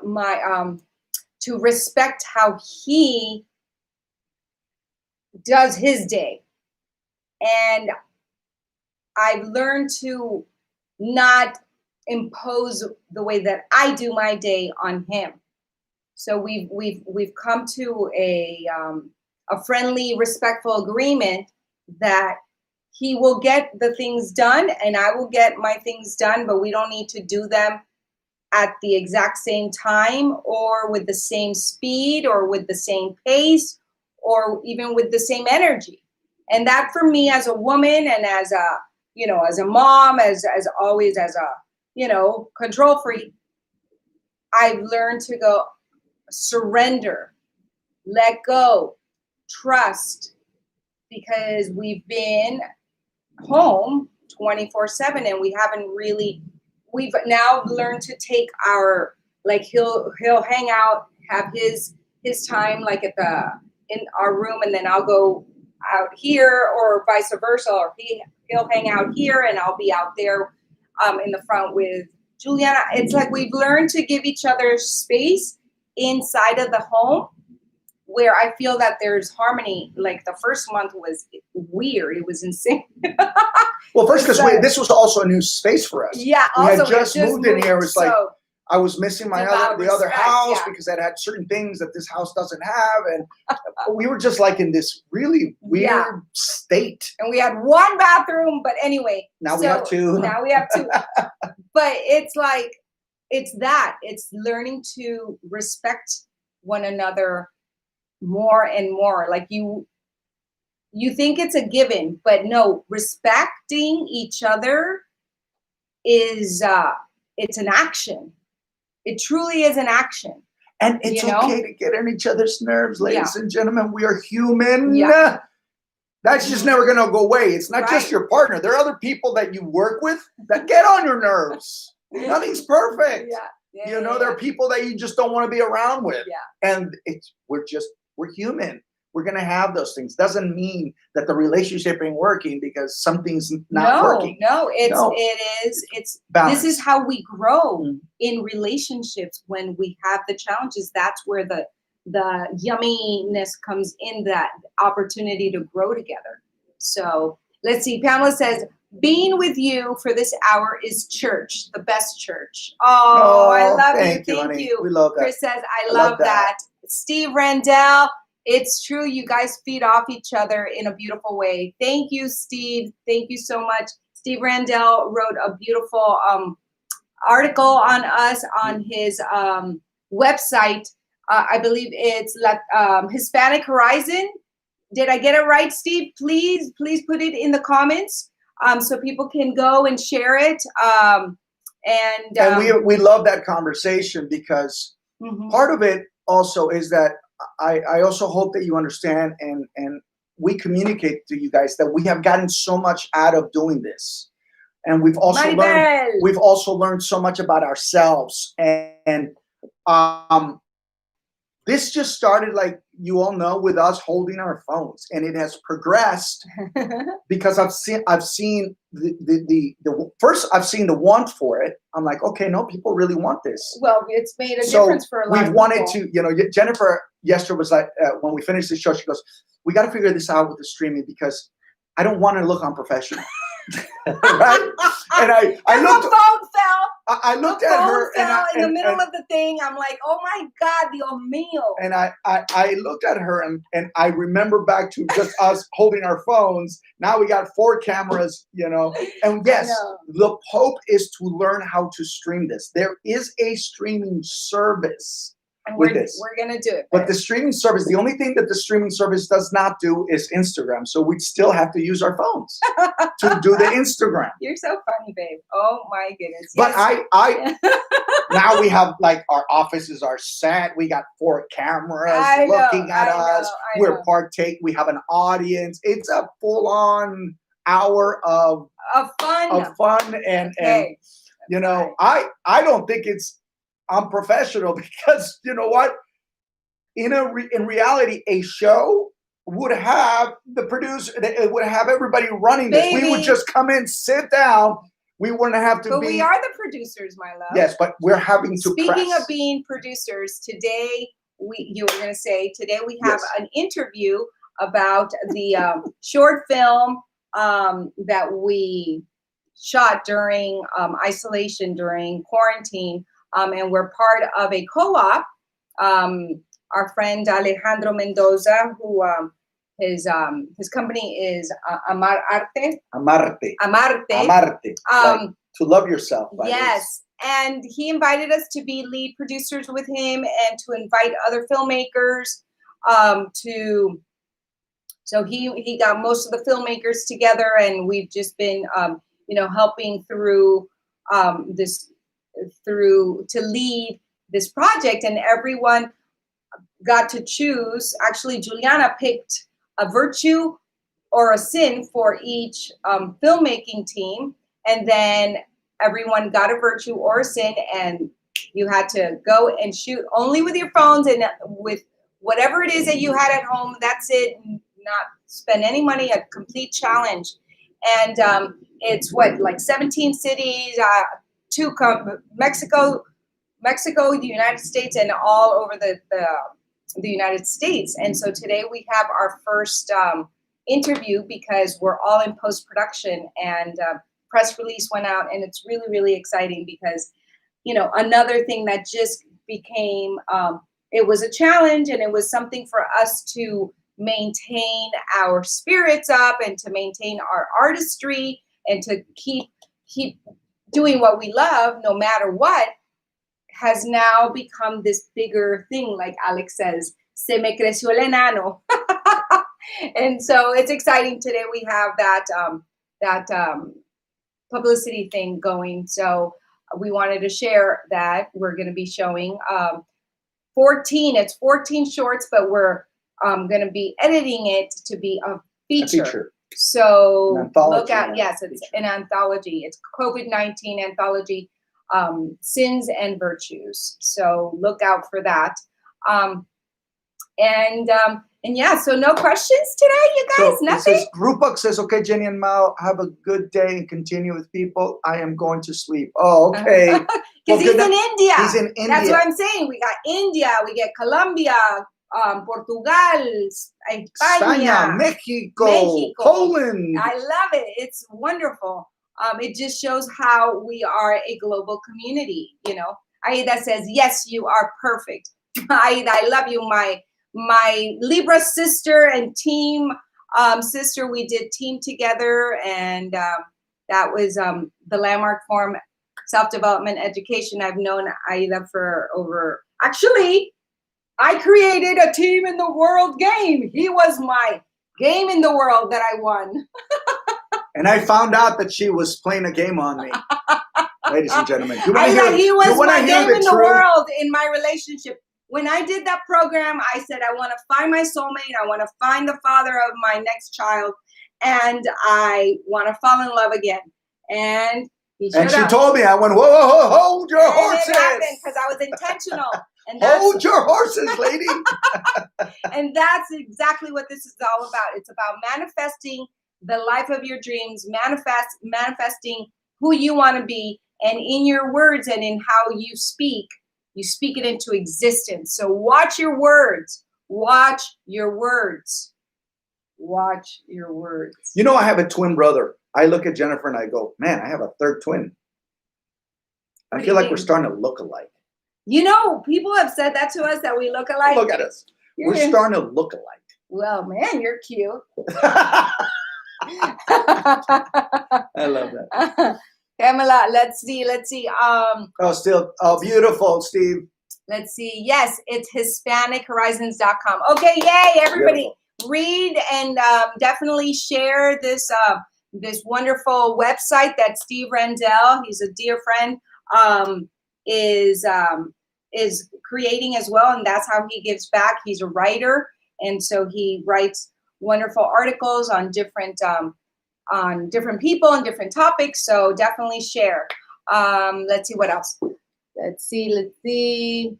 to respect how he does his day. And I've learned to not impose the way that I do my day on him. So we've come to a friendly, respectful agreement that he will get the things done and I will get my things done, but we don't need to do them at the exact same time or with the same speed or with the same pace or even with the same energy. And that for me as a woman and as a mom, as always, as a, control freak, I've learned to go surrender, let go, trust, because we've been home 24/7 and we've now learned to take our, like he'll hang out, have his time like in our room, and then I'll go out here or vice versa, or he'll hang out here and I'll be out there in the front with Juliana. It's like we've learned to give each other space inside of the home where I feel that there's harmony. Like the first month was weird. It was insane. Well, first, because this was also a new space for us. Yeah. We had just moved in here. It was like, I was missing the other house because it had certain things that this house doesn't have. And we were just like in this really weird state. And we had one bathroom, but anyway. Now we have two. But it's like, it's learning to respect one another more and more. Like you think it's a given, but no, respecting each other is it's an action. It truly is an action. And it's okay to get on each other's nerves, ladies and gentlemen. We are human. Yeah. That's just never going to go away. It's not just your partner. There are other people that you work with that get on your nerves. Nothing's perfect. There are people that you just don't want to be around with. And we're human. We're going to have those things. Doesn't mean that the relationship ain't working because something's not working. No, it is. It's balance. This is how we grow in relationships when we have the challenges. That's where the yumminess comes in, that opportunity to grow together. So let's see. Pamela says, being with you for this hour is church, the best church. Oh, I love you. Thank you. We love that. Chris says, I love that. Steve Randell, it's true. You guys feed off each other in a beautiful way. Thank you, Steve. Thank you so much. Steve Randell wrote a beautiful article on us on his website. I believe it's Hispanic Horizon. Did I get it right, Steve? Please put it in the comments so people can go and share it. And we love that conversation because part of it also is that I also hope that you understand and we communicate to you guys that we have gotten so much out of doing this. And we've also learned so much about ourselves. And this just started, like you all know, with us holding our phones, and it has progressed because I've seen the first I've seen the want for it. I'm like, okay, no, people really want this. Well, it's made a difference for a lot of people. We've wanted to, you know, Jennifer yesterday was like, when we finished the show, she goes, we got to figure this out with the streaming because I don't want to look unprofessional. Right? And I looked. I looked at her in the middle of the thing. I'm like, oh my God, Dios mío. And I looked at her and I remember back to just us holding our phones. Now we got 4 cameras, you know. And yes, the hope is to learn how to stream this. There is a streaming service. And we're going to do it. But the streaming service, the only thing that the streaming service does not do is Instagram. So we'd still have to use our phones to do the Instagram. You're so funny, babe. Oh my goodness. But yes. Now we have, like, our offices are set. We got 4 cameras looking at us. We're we have an audience. It's a full-on hour of fun. And you know, I don't think it's unprofessional because you know what? In reality, a show would have the producer. It would have everybody running this. We would just come in, sit down. We wouldn't have to. But we are the producers, my love. Yes, but we're having to. Speaking of being producers, today you were going to say today we have an interview about the short film that we shot during isolation, during quarantine. And we're part of a co-op. Our friend Alejandro Mendoza, who his company is Amarte. Like, to love yourself. Yes, and he invited us to be lead producers with him and to invite other filmmakers. So he got most of the filmmakers together, and we've just been helping through to lead this project, and everyone got to choose. Actually, Juliana picked a virtue or a sin for each filmmaking team, and then everyone got a virtue or a sin, and you had to go and shoot only with your phones and with whatever it is that you had at home. That's it. Not spend any money. A complete challenge. And it's like 17 cities, Mexico, the United States, and all over the United States. And so today we have our first interview because we're all in post-production, and press release went out, and it's really, really exciting because, you know, another thing that just became, it was a challenge, and it was something for us to maintain our spirits up and to maintain our artistry and to keep doing what we love no matter what, has now become this bigger thing. Like Alex says, se me creció el enano. And so it's exciting. Today we have that publicity thing going. So we wanted to share that. We're going to be showing 14 shorts, but we're going to be editing it to be a feature. So look out. Yes, it's an anthology. It's COVID-19 anthology, Sins and Virtues. So look out for that. And yeah, so no questions today, you guys? So nothing? Rupak says, okay, Jenny and Mao, have a good day and continue with people. I am going to sleep. Oh, okay. Because he's in India. He's in India. That's what I'm saying. We got India, we get Colombia, Portugal, España, Mexico, Poland. I love it. It's wonderful. It just shows how we are a global community. You know, Aida says, yes, you are perfect. Aida, I love you, my Libra sister and team sister. We did team together, and that was the Landmark Forum Self-Development Education. I've known Aida for over, actually, I created a team in the World Game. He was my game in the world that I won. And I found out that she was playing a game on me. Ladies and gentlemen, you want to That he was my game in the truth? world in my relationship. When I did that program, I said, I want to find my soulmate. I want to find the father of my next child. And I want to fall in love again. And he showed she up. told me, I went, whoa, whoa, whoa, hold your horses. It happened because I was intentional. And hold your horses, lady. And that's exactly what this is all about. It's about manifesting the life of your dreams, manifesting who you want to be, and in your words and in how you speak it into existence. So watch your words. Watch your words. Watch your words. You know, I have a twin brother. I look at Jennifer and I go, man, I have a third twin. I feel like we're starting to look alike. You know, people have said that to us, that we look alike. Look at us. We're starting to look alike. Well, man, you're cute. I love that. Pamela, let's see. Beautiful, Steve. Let's see. Yes, it's HispanicHorizons.com. Okay, yay, everybody. Beautiful. Read and definitely share this wonderful website that Steve Rendell, he's a dear friend, is creating as well, and that's how he gives back. He's a writer, and so he writes wonderful articles on different people and different topics. So definitely share. Let's see what else. Let's see.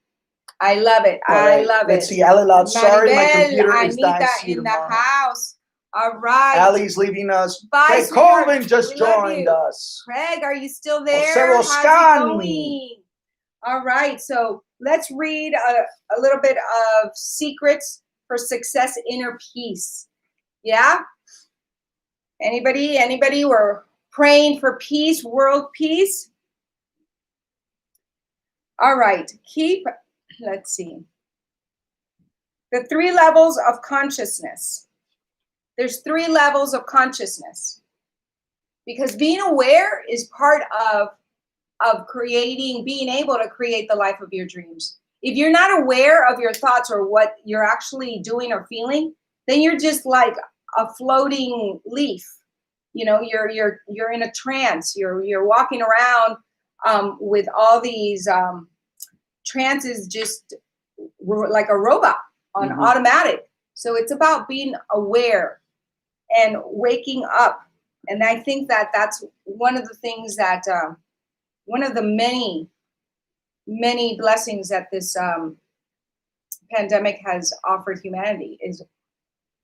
I love it. Right. Let's see. Ali, sorry, my computer is dying. Anita in the house. All right. Ali's leaving us. Bye, Craig Colvin just joined us. Craig, are you still there? How's it going? All right. So let's read a little bit of Secrets for Success, Inner Peace. Yeah? Anybody? We're praying for peace, world peace. All right. Let's see. The 3 levels of consciousness. There's 3 levels of consciousness, because being aware is part of being able to create the life of your dreams. If you're not aware of your thoughts or what you're actually doing or feeling, then you're just like a floating leaf. You know, you're in a trance. You're walking around with all these trances, just like a robot on automatic. So it's about being aware and waking up. And I think that that's one of the things that one of the many blessings that this pandemic has offered humanity is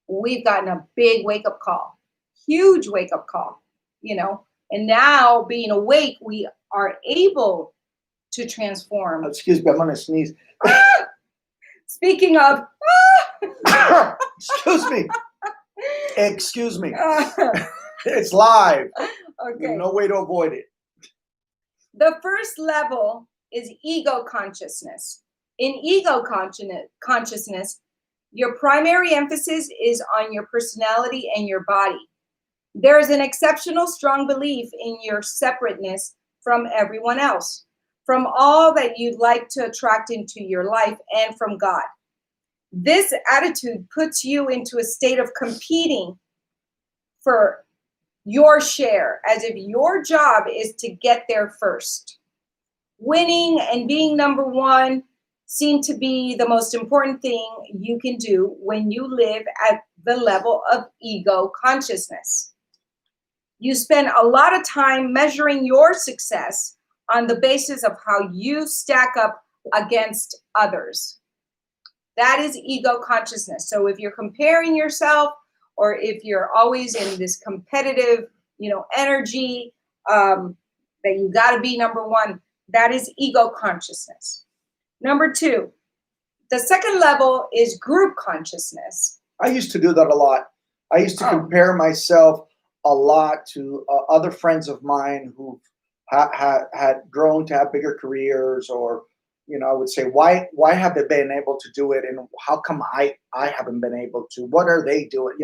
we've gotten a big wake-up call, huge wake-up call, you know, and now being awake, we are able to transform. Excuse me, I'm going to sneeze. Speaking of, excuse me. It's live. Okay. There's no way to avoid it. The first level is ego consciousness. In ego consciousness, your primary emphasis is on your personality and your body. There is an exceptional strong belief in your separateness from everyone else, from all that you'd like to attract into your life, and from God. This attitude puts you into a state of competing for your share, as if your job is to get there first. Winning and being number one seem to be the most important thing you can do when you live at the level of ego consciousness. You spend a lot of time measuring your success on the basis of how you stack up against others. That is ego consciousness. So if you're comparing yourself, or if you're always in this competitive, energy, that you got to be number one, that is ego consciousness. Number 2, the second level is group consciousness. I used to do that a lot. I used to compare myself a lot to other friends of mine who had grown to have bigger careers, or I would say, why have they been able to do it, and how come I haven't been able to? What are they doing?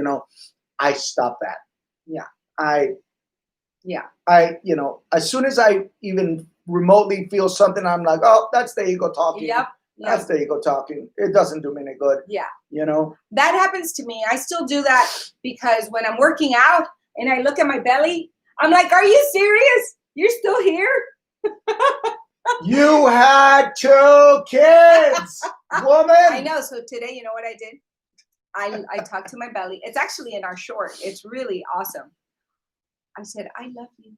I stopped that. As soon as I even remotely feel something, I'm like, oh, that's the ego talking. Yep. Yeah. That's the ego talking. It doesn't do me any good. Yeah. You know? That happens to me. I still do that because when I'm working out and I look at my belly, I'm like, are you serious? You're still here? You had 2 kids, woman. I know. So today, you know what I did? I talked to my belly. It's actually in our short. It's really awesome. I said, I love you.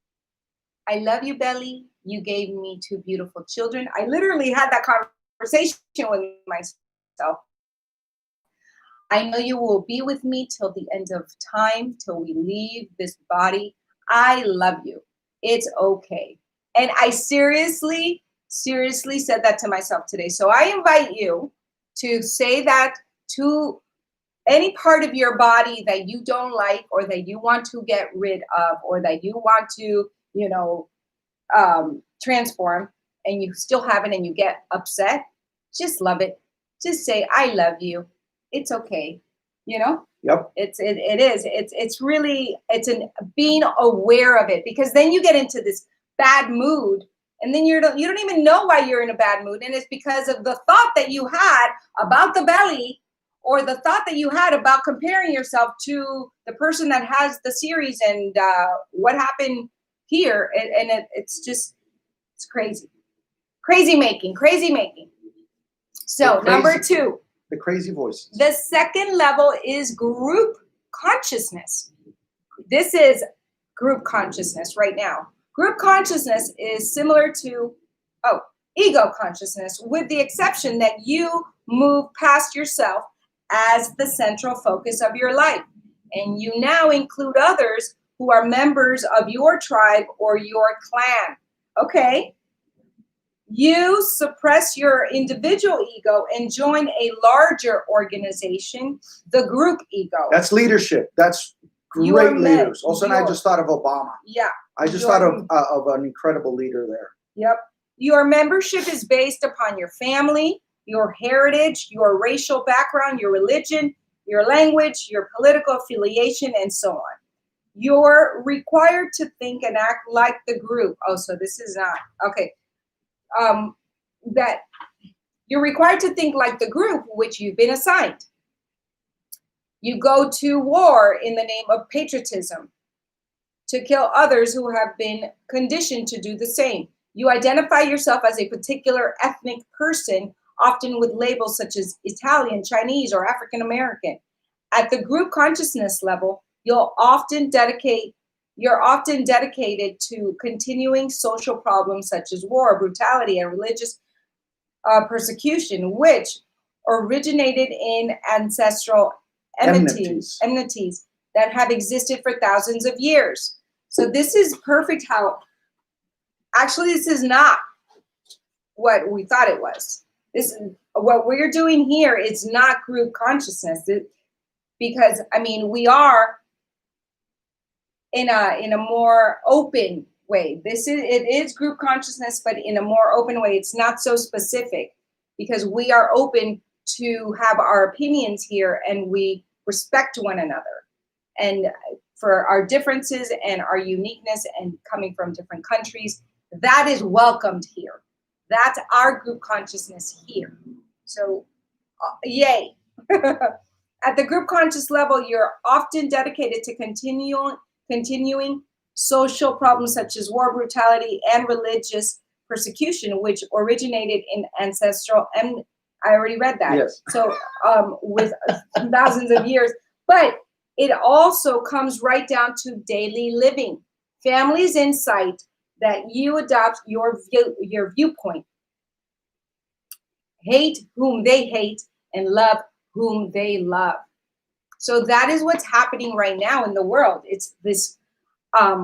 I love you, belly. You gave me 2 beautiful children. I literally had that conversation with myself. I know you will be with me till the end of time, till we leave this body. I love you. It's okay. And I seriously said that to myself today. So I invite you to say that to any part of your body that you don't like or that you want to get rid of or that you want to, transform, and you still haven't and you get upset. Just love it. Just say, I love you. It's okay. Yep. It's really, being aware of it, because then you get into this bad mood, and then you don't even know why you're in a bad mood, and it's because of the thought that you had about the belly, or the thought that you had about comparing yourself to the person that has the series and what happened here, and it's crazy making. So number 2. The crazy voices. The second level is group consciousness. This is group consciousness right now. Group consciousness is similar to ego consciousness, with the exception that you move past yourself as the central focus of your life. And you now include others who are members of your tribe or your clan. Okay. You suppress your individual ego and join a larger organization, the group ego. That's leadership. That's great leaders. All of a sudden, I just thought of Obama. Yeah. I just thought of an incredible leader there. Yep. Your membership is based upon your family, your heritage, your racial background, your religion, your language, your political affiliation, and so on. You're required to think and act like the group. Oh, so this is not, okay. That you're required to think like the group which you've been assigned. You go to war in the name of patriotism to kill others who have been conditioned to do the same. You identify yourself as a particular ethnic person, often with labels such as Italian, Chinese, or African American. At the group consciousness level, you're often dedicated to continuing social problems such as war, brutality, and religious persecution, which originated in ancestral enmities that have existed for thousands of years. So this is perfect how, actually, this is not what we thought it was. What we're doing here is not group consciousness, because, we are in a more open way. It is group consciousness, but in a more open way. It's not so specific, because we are open to have our opinions here, and we respect one another, and for our differences and our uniqueness and coming from different countries, that is welcomed here. That's our group consciousness here. So yay. At the group conscious level, you're often dedicated to continuing social problems such as war, brutality, and religious persecution, which originated in ancestral, and I already read that. Yes. So with thousands of years, but it also comes right down to daily living. Families incite that you adopt your viewpoint, hate whom they hate, and love whom they love. So that is what's happening right now in the world. It's this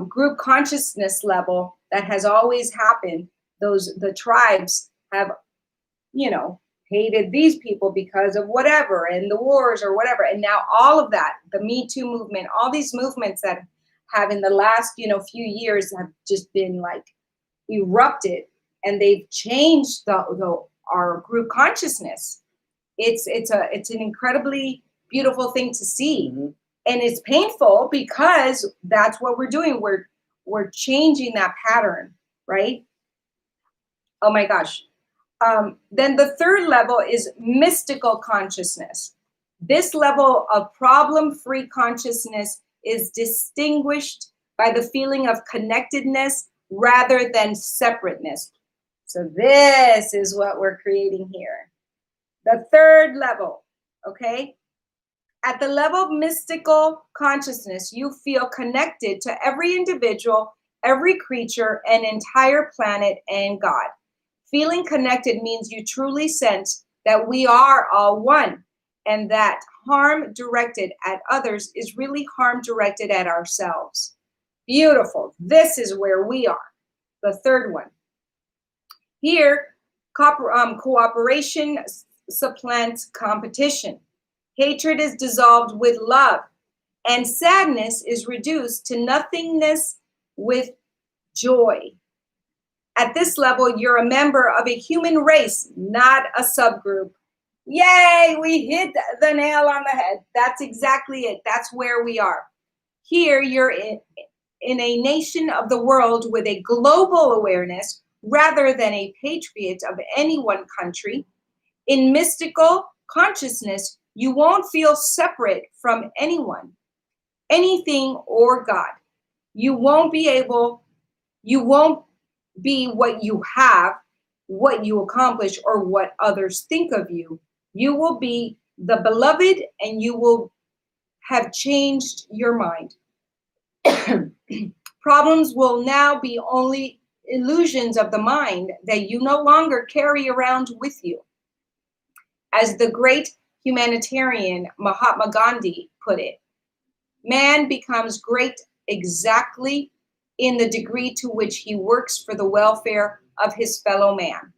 group consciousness level that has always happened. The tribes have, hated these people because of whatever, and the wars or whatever. And now all of that, the Me Too movement, all these movements that have in the last, few years have just been like erupted, and they've changed our group consciousness. It's an incredibly beautiful thing to see. Mm-hmm. And it's painful, because that's what we're doing. We're changing that pattern, right? Oh my gosh. Then the third level is mystical consciousness. This level of problem-free consciousness is distinguished by the feeling of connectedness rather than separateness. So this is what we're creating here. The third level, okay? At the level of mystical consciousness, you feel connected to every individual, every creature, an entire planet, and God. Feeling connected means you truly sense that we are all one, and that harm directed at others is really harm directed at ourselves. Beautiful. This is where we are. The third one. Here, cooperation supplants competition. Hatred is dissolved with love, and sadness is reduced to nothingness with joy. At this level, you're a member of a human race, not a subgroup. Yay, we hit the nail on the head. That's exactly it. That's where we are. Here, you're in a nation of the world with a global awareness rather than a patriot of any one country. In mystical consciousness, you won't feel separate from anyone, anything, or God. You won't be what you have, what you accomplish, or what others think of you. You will be the beloved, and you will have changed your mind. Problems will now be only illusions of the mind that you no longer carry around with you. As the great humanitarian Mahatma Gandhi put it, man becomes great exactly in the degree to which he works for the welfare of his fellow man.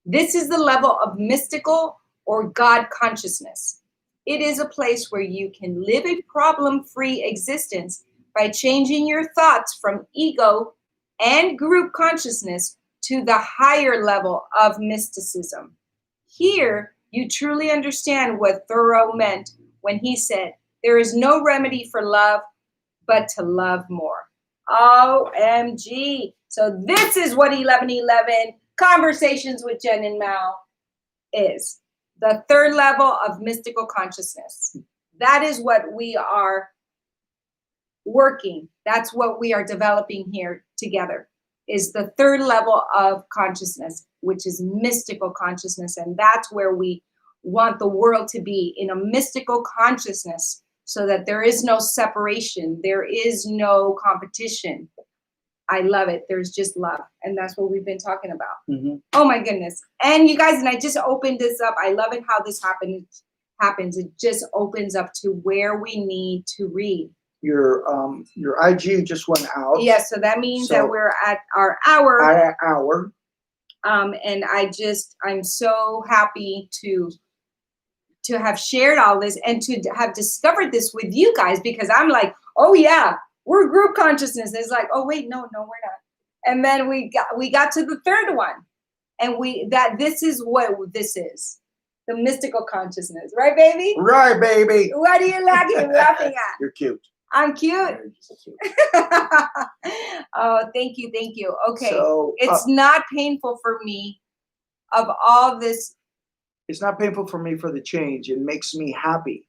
This is the level of mystical or God consciousness. It is a place where you can live a problem-free existence by changing your thoughts from ego and group consciousness to the higher level of mysticism. Here, you truly understand what Thoreau meant when he said, there is no remedy for love but to love more. OMG. So this is what 1111 Conversations with Jen and Mal is. The third level of mystical consciousness. That is what we are working. That's what we are developing here together, is the third level of consciousness, which is mystical consciousness. And that's where we want the world to be, in a mystical consciousness, so that there is no separation. There is no competition. I love it. There's just love. And that's what we've been talking about. Mm-hmm. Oh my goodness. And you guys, and I just opened this up. I love it how this happens. It just opens up to where we need to read. Your IG just went out. Yes, so that means that we're at our hour. And I'm so happy to have shared all this and to have discovered this with you guys, because I'm like, oh yeah, we're group consciousness. It's like, oh wait, no, we're not. And then we got to the third one, and this is what this is. The mystical consciousness, right, baby? Right, baby. What are you laughing at? You're cute. I'm cute. So cute. Oh, thank you. Okay, so, it's not painful for me of all this. It's not painful for me for the change. It makes me happy.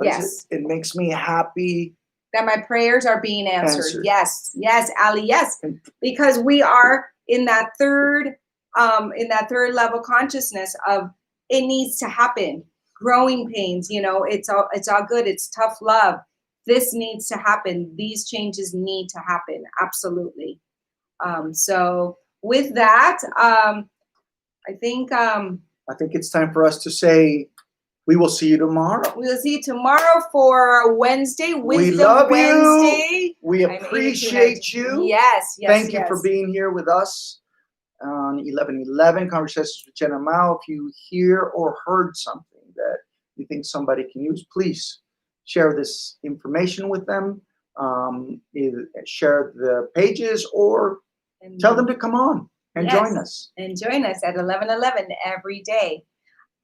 Yes. It makes me happy that my prayers are being answered. Yes, Ali, yes. Because we are in that third level consciousness of it needs to happen. Growing pains, it's all good. It's tough love. This needs to happen. These changes need to happen. Absolutely. So with that, I think it's time for us to say, we will see you tomorrow. We will see you tomorrow for Wednesday. We love Wednesday. You. We appreciate you. Yes. Thank you for being here with us on 1111 Conversations with Jen and Mal. If you hear or heard something that you think somebody can use, please share this information with them. Either share the pages or tell them to come on and join us. And join us at 11:11 every day.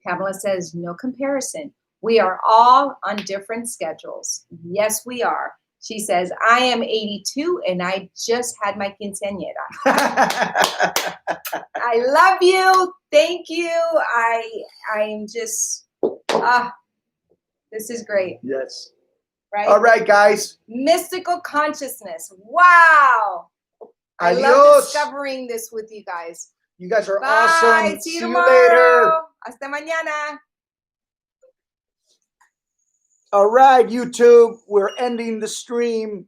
Pamela says, no comparison. We are all on different schedules. Yes, we are. She says, I am 82 and I just had my quinceañera. I love you. Thank you. I'm just, this is great. Yes. Right? All right, guys. Mystical consciousness. Wow. I love Adios. discovering this with you guys. You guys are Bye. awesome. See you See tomorrow. you later. Hasta mañana. All right, YouTube, we're ending the stream.